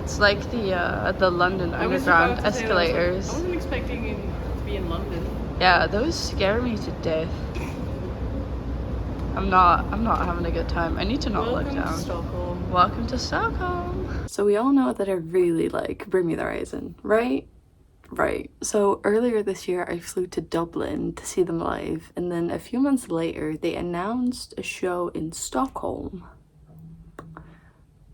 It's like the London Underground escalators. I wasn't expecting it to be in London. Yeah, those scare me to death. I'm not having a good time. I need to not look down. Welcome to Stockholm. Welcome to Stockholm. So we all know that I really like Bring Me the Horizon, right? Right. So earlier this year I flew to Dublin to see them live, and then a few months later they announced a show in Stockholm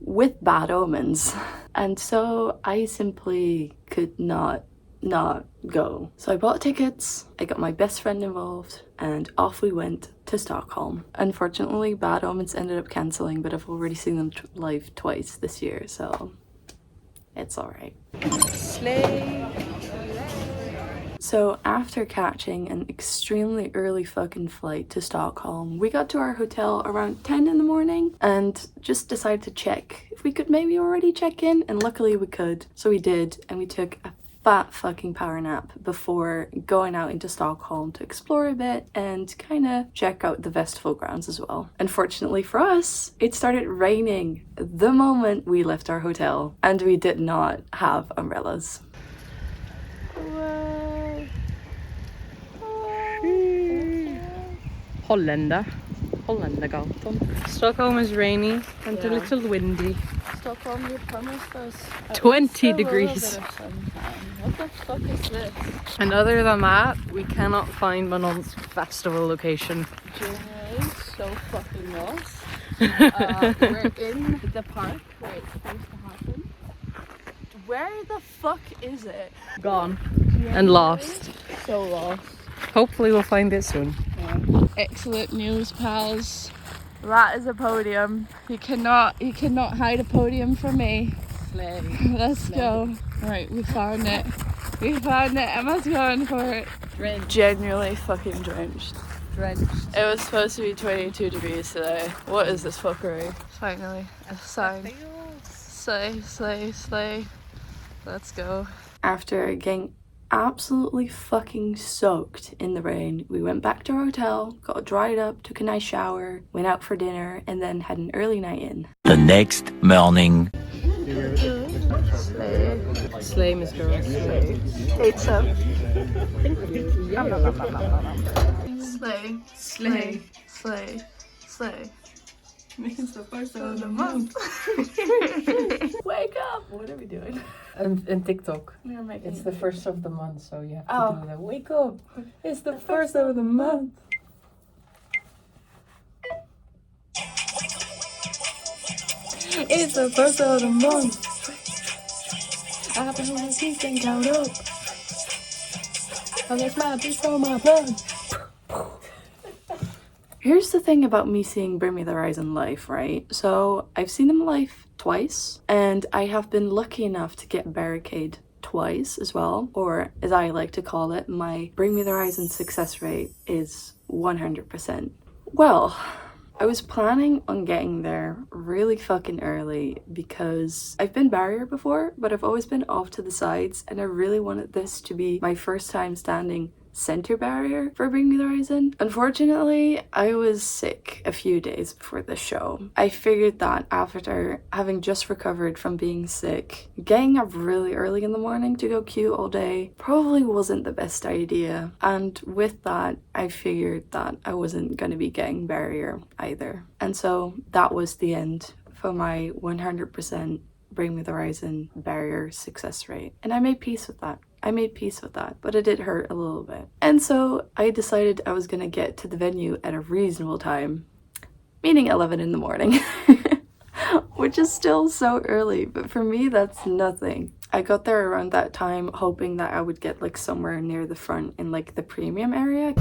with Bad Omens. And so I simply could not go. So I bought tickets, I got my best friend involved, and off we went to Stockholm. Unfortunately, Bad Omens ended up cancelling, but I've already seen them live twice this year, so it's alright. Slay. So after catching an extremely early fucking flight to Stockholm, we got to our hotel around 10 in the morning and just decided to check if we could maybe already check in, and luckily we could. So we did, and we took a fat fucking power nap before going out into Stockholm to explore a bit and kind of check out the festival grounds as well. Unfortunately for us, it started raining the moment we left our hotel, and we did not have umbrellas. Holländargatan. Stockholm is rainy and a little windy. Stockholm, you promised us 20 degrees. What the fuck is this? And other than that, we cannot find Manon's festival location. January, so fucking lost. We're in the park where it's supposed to happen. Where the fuck is it? Gone. And lost. So lost. Hopefully we'll find it soon. Excellent news, pals. That is a podium. You cannot hide a podium from me. Slay. Let's go. Right, we found it. We found it. Emma's going for it. Drenched. Genuinely fucking drenched. Drenched. It was supposed to be 22 degrees today. What is this fuckery? Finally, a sign. Slay, slay, slay. Let's go. After getting absolutely fucking soaked in the rain, we went back to our hotel, got dried up, took a nice shower, went out for dinner, and then had an early night in. The next morning. Slay. Slay, Miss Girl. Slay. Ate some. Slay. Slay. Slay. Slay. Means the first of the month. Wake up! What are we doing? And TikTok. We're making It's the first of the month, so you have to Oh. do that. Wake up! It's the first of the month. It's the first of the month. I've been on this and count up. Oh, that's my beast for my blood. Here's the thing about me seeing Bring Me the Horizon live, right? So I've seen them live twice, and I have been lucky enough to get Barricade twice as well, or as I like to call it, my Bring Me the Horizon success rate is 100%. Well, I was planning on getting there really fucking early because I've been barrier before, but I've always been off to the sides, and I really wanted this to be my first time standing center barrier for Bring Me the Horizon. Unfortunately, I was sick a few days before the show. I figured that after having just recovered from being sick, getting up really early in the morning to go queue all day probably wasn't the best idea. And with that, I figured that I wasn't going to be getting barrier either. And so that was the end for my 100% Bring Me the Horizon barrier success rate. And I made peace with that. But it did hurt a little bit. And so I decided I was gonna get to the venue at a reasonable time, meaning 11 in the morning, which is still so early, but for me that's nothing. I got there around that time hoping that I would get like somewhere near the front in like the premium area.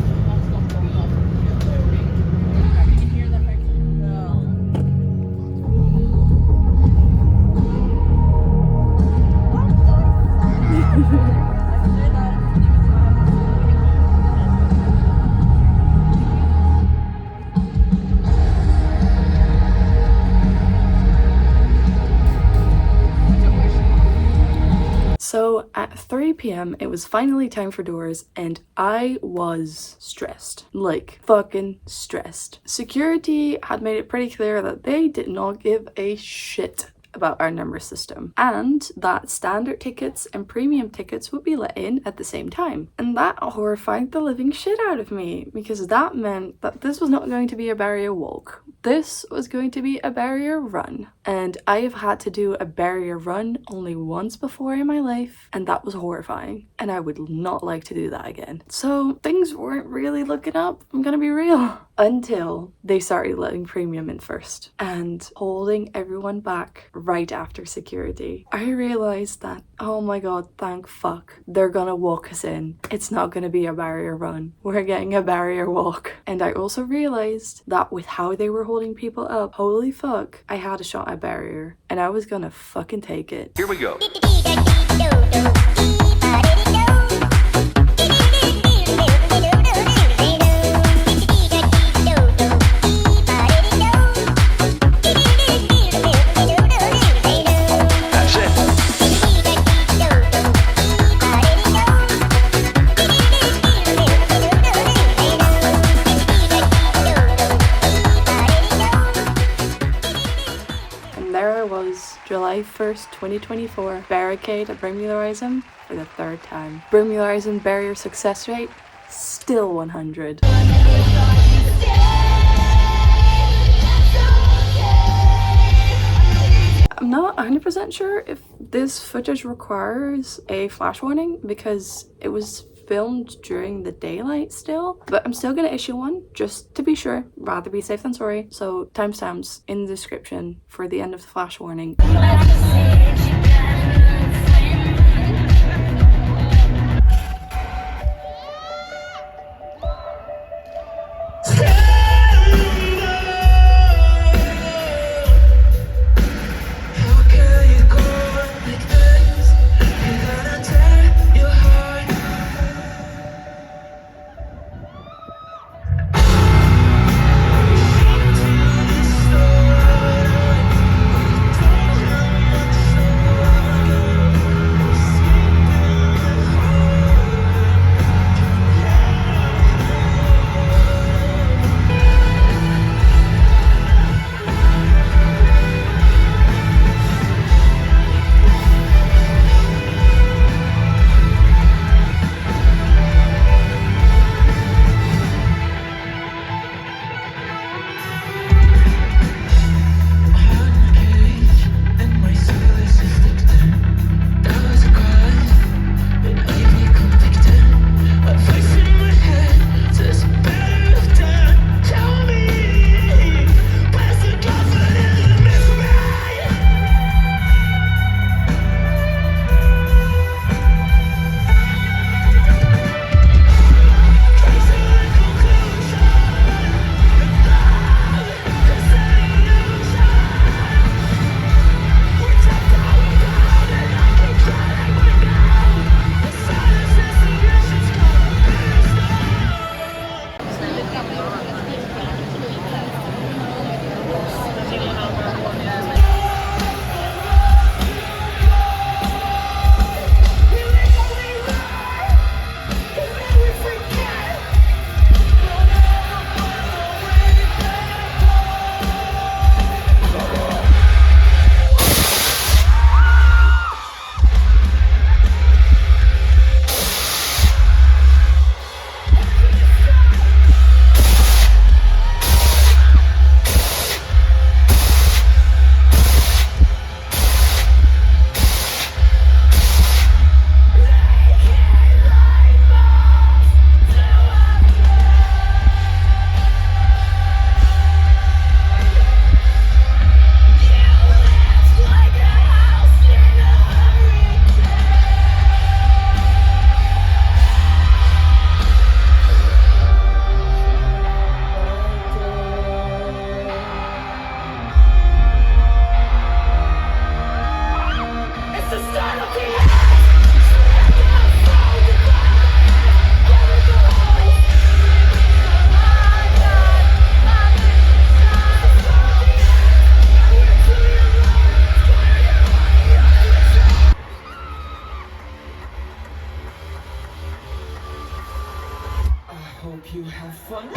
So at 3 p.m. it was finally time for doors, and I was stressed. Like fucking stressed. Security had made it pretty clear that they did not give a shit about our number system, and that standard tickets and premium tickets would be let in at the same time. And that horrified the living shit out of me, because that meant that this was not going to be a barrier walk. This was going to be a barrier run. And I have had to do a barrier run only once before in my life, and that was horrifying. And I would not like to do that again. So things weren't really looking up, I'm gonna be real. Until they started letting premium in first and holding everyone back right after security. I realized that, oh my god, thank fuck, they're gonna walk us in. It's not gonna be a barrier run. We're getting a barrier walk. And I also realized that with how they were holding people up, holy fuck, I had a shot at barrier and I was gonna fucking take it. Here we go. July 1st, 2024, barricade at Bermuda Horizon for the third time. Bermuda Horizon barrier success rate, still 100. I'm not 100% sure if this footage requires a flash warning because it was filmed during the daylight still, but I'm still gonna issue one just to be sure, rather be safe than sorry. So timestamps in the description for the end of the flash warning. hope you have fun.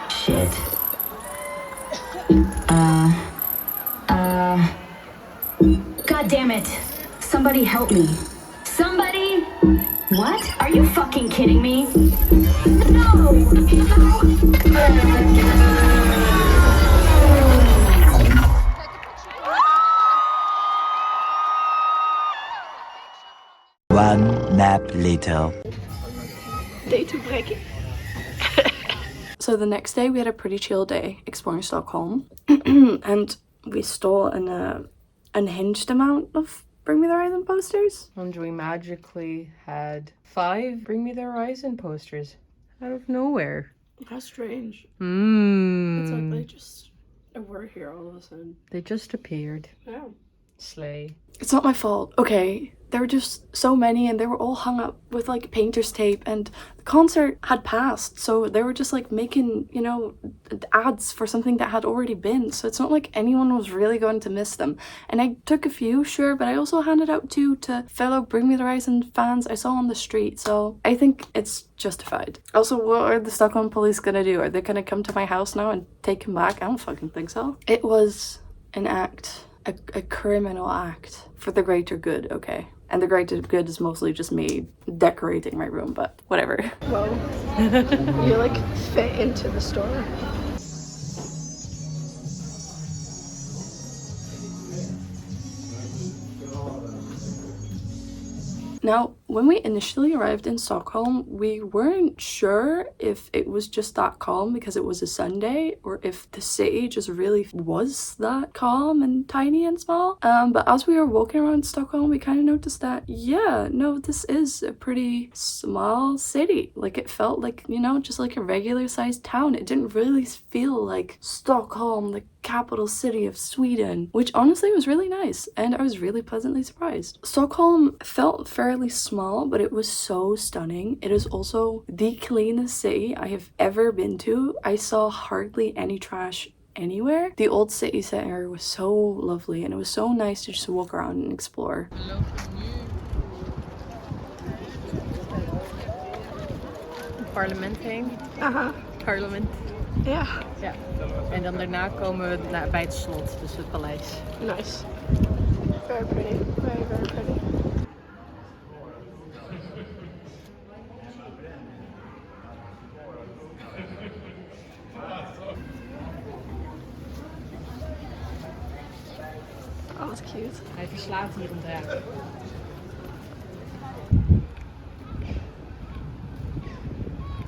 Shit. God damn it. Somebody help me. Somebody? What? Are you fucking kidding me? No! One nap later. Day to break. So the next day we had a pretty chill day exploring Stockholm and we stole an unhinged amount of Bring Me the Horizon posters. And we magically had 5 Bring Me the Horizon posters out of nowhere. How strange. It's It's like they just were here all of a sudden. They just appeared. Yeah. Slay. It's not my fault, okay? There were just so many and they were all hung up with like painter's tape and the concert had passed, so they were just like making, you know, ads for something that had already been, so it's not like anyone was really going to miss them. And I took a few, sure, but I also handed out 2 to fellow Bring Me the Horizon fans I saw on the street, so I think it's justified. Also, what are the Stockholm police gonna do? Are they gonna come to my house now and take him back? I don't fucking think so. It was an act. A criminal act for the greater good, okay? And the greater good is mostly just me decorating my room, but whatever. Well, you like fit into the store. Now, when we initially arrived in Stockholm, we weren't sure if it was just that calm because it was a Sunday or if the city just really was that calm and tiny and small. But as we were walking around Stockholm, we kind of noticed that, yeah, no, this is a pretty small city. Like, it felt like, you know, just like a regular sized town. It didn't really feel like Stockholm, the capital city of Sweden, which honestly was really nice and I was really pleasantly surprised. Stockholm felt fairly small, but it was so stunning. It is also the cleanest city I have ever been to. I saw hardly any trash anywhere. The old city center was so lovely and it was so nice to just walk around and explore. Parlementing. Aha. Parlement. Ja. Ja. En dan daarna komen we bij het slot, dus het paleis. Nice. Very pretty. Very, very pretty. Oh, that's cute. Hij verslaat hier een draak.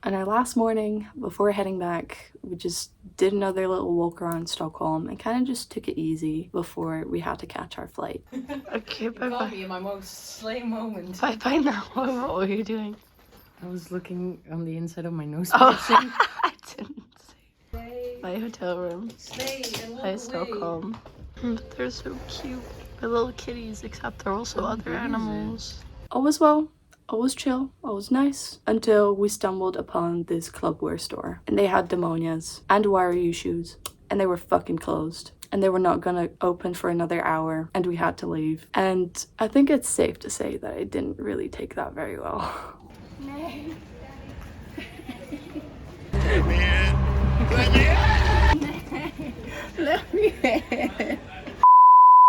On our last morning, before heading back, we just did another little walk around Stockholm and kind of just took it easy before we had to catch our flight. Okay, bye Caught bye. me in my most slay moment. Bye bye now. What were you doing? I was looking on the inside of my nose. Oh, I didn't see. My hotel room. Slay and By Stockholm. But they're so cute. They're little kitties, except they're also other animals. All was well, all was chill, all was nice, until we stumbled upon this clubwear store. And they had demonias and Warrior shoes, and they were fucking closed. And they were not gonna open for another hour, and we had to leave. And I think it's safe to say that I didn't really take that very well.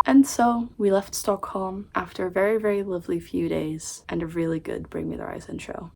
And so we left Stockholm after a very, very lovely few days and a really good Bring Me the Horizon show.